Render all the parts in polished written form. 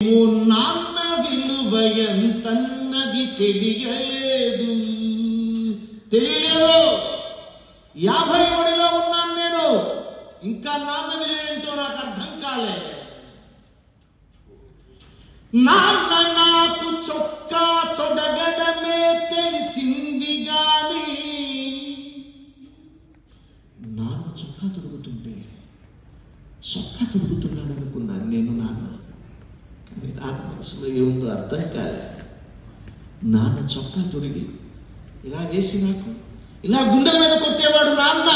నాన్న విలువ ఎంతన్నది తెలియలేదు. 51లో ఉన్నాను నేను, ఇంకా నాన్న విలువ ఏంటో నాకు అర్థం కాలే. నాన్న నాకు చొక్కా తొడగడమే తెలిసింది గాని, నాన్న చొక్కా తొడుగుతుంటే చొక్కా తొడుగుతున్నాడు అనుకున్నాను నేను. నాన్న కానీ నాకు మనసులో ఏముందో అర్థం కాలే. నాన్న చొక్కా తొడిగి ఇలా వేసి నాకు ఇలా గుండెల మీద కొట్టేవాడు. నాన్న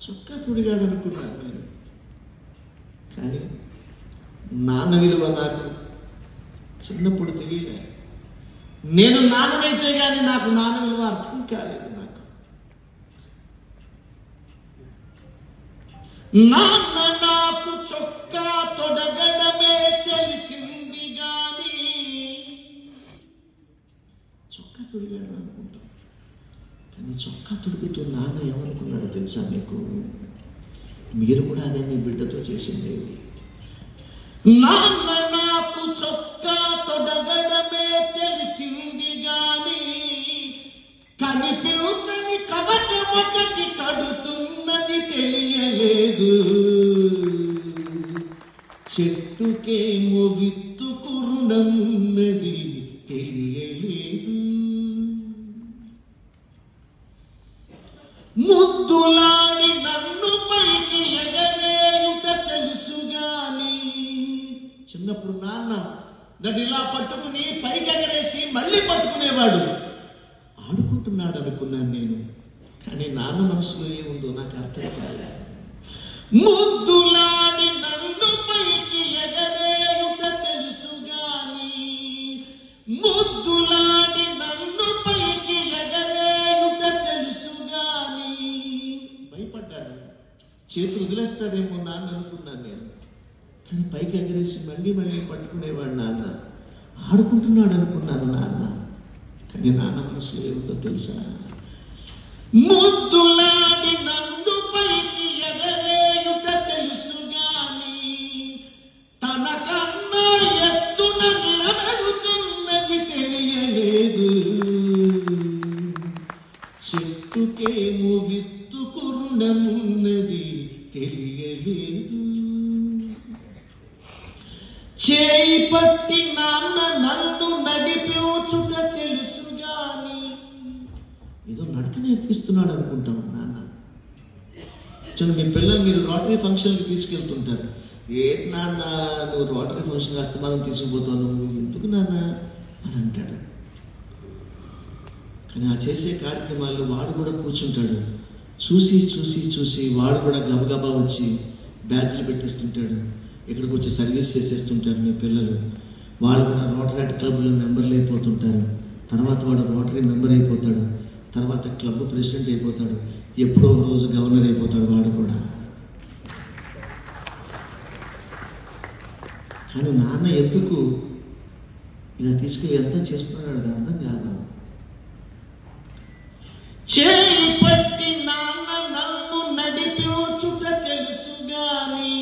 చొక్కా తొడిగాడు అనుకున్నాను నేను. కానీ నాన్న విలువ నాకు చిన్నప్పుడు తెలియలే. నేను నాన్ననైతే కానీ నాకు నాన్న విలువ అర్థం కాలేదు. నాకు నాన్న నాకు చొక్కా తొడగడమే తెలిసింది గాని, చొక్కా తొడిగాడు అనుకుంటాం. కానీ చొక్కా తొడుగుతూ నాన్న ఏమనుకున్నాడో తెలుసా మీకు? మీరు కూడా అదే మీ బిడ్డతో చేసింది. నాన్న నాకు చొక్కా తొడగడమే తెలిసింది గాని, కనిపించని కవచం ఒకటి కడుతున్నది తెలియలేదు. చెట్టుకేమో విత్తు కురుణమున్నది తెలియలేదు. ముద్దులాడి నన్ను పైకి ఎగరేయుట తెలుసు గాని, చిన్నప్పుడు నాన్న నన్ను ఇలా పట్టుకుని పైకి ఎగరేసి మళ్ళీ పట్టుకునేవాడు. ఆడుకుంటున్నాడు అనుకున్నాను నేను. కానీ నాన్న మనసులో ఏముందో నాకు అర్థం కాలే. ముద్దులాడి నన్ను పైకి ఎగరేయుట తెలుసు గాని, ముద్దులాడి నన్ను పైకి ఎగరేయుట తెలుసు గాని, భయపడ్డాడు. చేతులు వదిలేస్తాడేమో నాన్న అనుకున్నాను నేను. కానీ పైకి ఎగరేసి మళ్ళీ మళ్ళీ పట్టుకునేవాడు నాన్న. ఆడుకుంటున్నాడు అనుకున్నాను నాన్న. కానీ నాన్న మనసులో ఏమిటో తెలుసా? ముద్దులాడి నన్ను పైకి ఎగరేయుట తెలుసు గాని, తనకన్నా ఎత్తున నిలబెడుతున్నది తెలియలేదు. చెట్టుకేమో విత్తు కురుణమున్నది తెలియలేదు. చేయి పట్టి నాన్న నన్ను నడిపించుట తెలుసు గాని, ఏదో నడక నేర్పిస్తున్నాడు అనుకుంటాం నాన్న. చూడండి, మీ పిల్లలు మీరు రోటరీ ఫంక్షన్కి తీసుకెళ్తుంటారు. ఏంటి నాన్న నువ్వు రోటరీ ఫంక్షన్ అస్తమానం తీసుకుపోతావు, ఎందుకు నాన్న అని అంటాడు. కానీ ఆ చేసే కార్యక్రమాల్లో వాడు కూడా కూర్చుంటాడు. చూసి చూసి చూసి వాడు కూడా గబగబా వచ్చి బ్యాచ్లు పెట్టేస్తుంటాడు. ఇక్కడికి వచ్చి సర్వీస్ చేసేస్తుంటారు మీ పిల్లలు. వాళ్ళు కూడా రోటరీ క్లబ్లో మెంబర్లు అయిపోతుంటారు. తర్వాత వాడు రోటరీ మెంబర్ అయిపోతాడు. తర్వాత క్లబ్ ప్రెసిడెంట్ అయిపోతాడు. ఎప్పుడో రోజు గవర్నర్ అయిపోతాడు వాడు కూడా. కానీ నాన్న ఎందుకు ఇలా తీసుకుని ఎంత చేస్తున్నాడు అర్థం కాదు. చేయి పట్టి నాన్న నన్ను నడిపించుట తెలుసు గాని,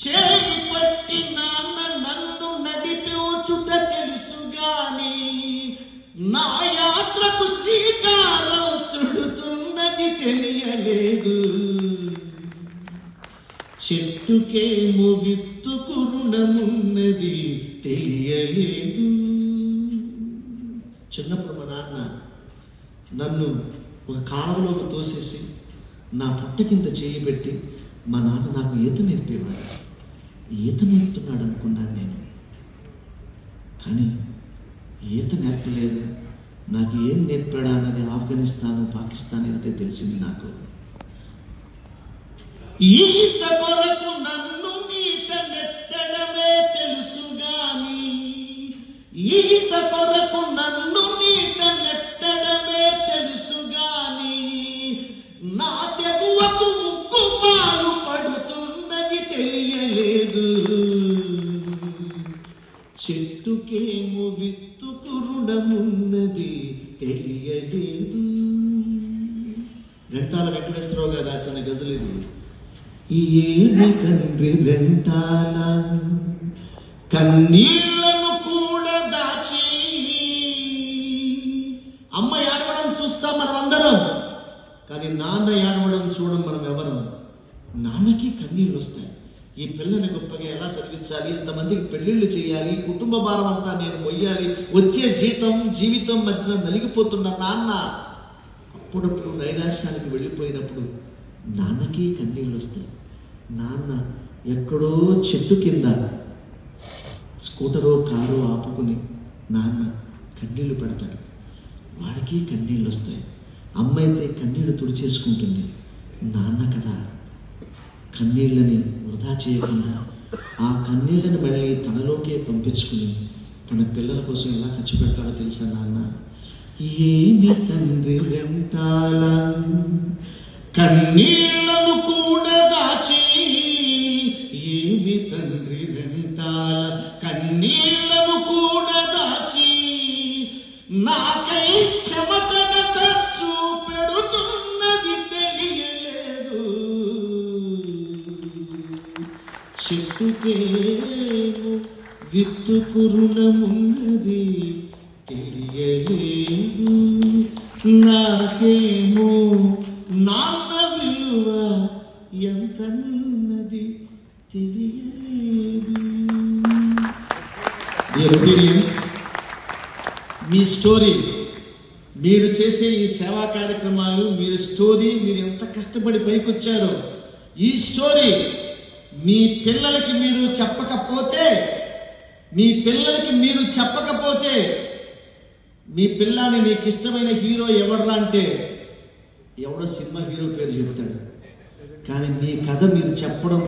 చేయి పట్టి నాన్న నన్ను నడిపించుట తెలుసు గాని, నా యాత్రకు శ్రీకారం చుడుతున్నది తెలియలేదు. చెట్టుకేమో విత్తు కురుణమున్నది తెలియలేదు. చిన్నప్పుడు మా నాన్న నన్ను ఒక కాలంలోకి తోసేసి నా పొట్ట కింద చేయి పెట్టి మా నాన్న నాకు ఈత నేర్పేవాడు. ఈత నేర్పుతున్నాడు అనుకున్నాను నేను. కానీ ఈత నేర్పలేదు. నాకు ఏం నేర్పాడా అన్నది ఆఫ్ఘనిస్తాన్ పాకిస్తాన్ అయితే తెలిసింది నాకు. ఈత కొరకు నన్ను నీట నెట్టడమే తెలుసు గాని, ఈత కొరకు నన్ను నీట నెట్టడమే తెలుసు గాని, నా తెగువకు ఉక్కు పాలు పడుతున్నది తెలియలేదు. చెట్టుకేమో విత్తు కురుణమున్నది తెలియలేదు. ఘంటాల వెంకటేశ్వరరావు గారు రాసిన గజలు ఇది. ఏమి తండ్రి రెంటాల కన్నీళ్లను కూడా దాచి. అమ్మ ఏడవడం చూస్తాం మనం అందరం, కానీ నాన్న ఏడవడం చూడం మనం ఎవరం. నాన్నకి కన్నీళ్ళు వస్తాయి. ఈ పిల్లని గొప్పగా ఎలా చదివించాలి, ఇంతమందికి పెళ్లిళ్ళు చేయాలి, కుటుంబ భారం అంతా నేను మొయ్యాలి, వచ్చే జీవితం మధ్యన నలిగిపోతున్న నాన్న అప్పుడప్పుడు నైరాశ్యానికి వెళ్ళిపోయినప్పుడు నాన్నకి కన్నీళ్ళు వస్తాయి. నాన్న ఎక్కడో చెట్టు కింద స్కూటరో కారో ఆపుకుని నాన్న కన్నీళ్లు పెడతాడు, వాడికి కన్నీళ్ళు వస్తాయి. అమ్మ అయితే కన్నీళ్లు తుడిచేసుకుంటుంది. నాన్న కదా కన్నీళ్ళని వృధా చేయకుండా ఆ కన్నీళ్ళని మళ్ళీ తనలోకే పంపించుకుని తన పిల్లల కోసం ఎలా ఖర్చు పెడతాడో తెలుసా నాన్న? ఏమి తండ్రి వెంటాల కన్నీళ్లను కూడా దాచి, ఏమి తండ్రి వెంటాల కన్నీళ్లను కూడా దాచి, నాకై చెమటగా ఖర్చు పెడుతున్నది తెలియలేదు, చెట్టుకేమో విత్తుకు రుణమున్నది తెలియలేదు, నాకేమో నాన్న విలువ ఎంతన్నది తెలియలేదు. మీ స్టోరీ, మీరు చేసే ఈ సేవా కార్యక్రమాలు, మీరు ఎంత కష్టపడి పైకొచ్చారో, ఈ స్టోరీ మీ పిల్లలకి మీరు చెప్పకపోతే, మీ పిల్లాన్ని నీకు ఇష్టమైన హీరో ఎవడ్రా అంటే ఎవడో సినిమా హీరో పేరు చెప్తాడు. కానీ మీ కథ మీరు చెప్పడం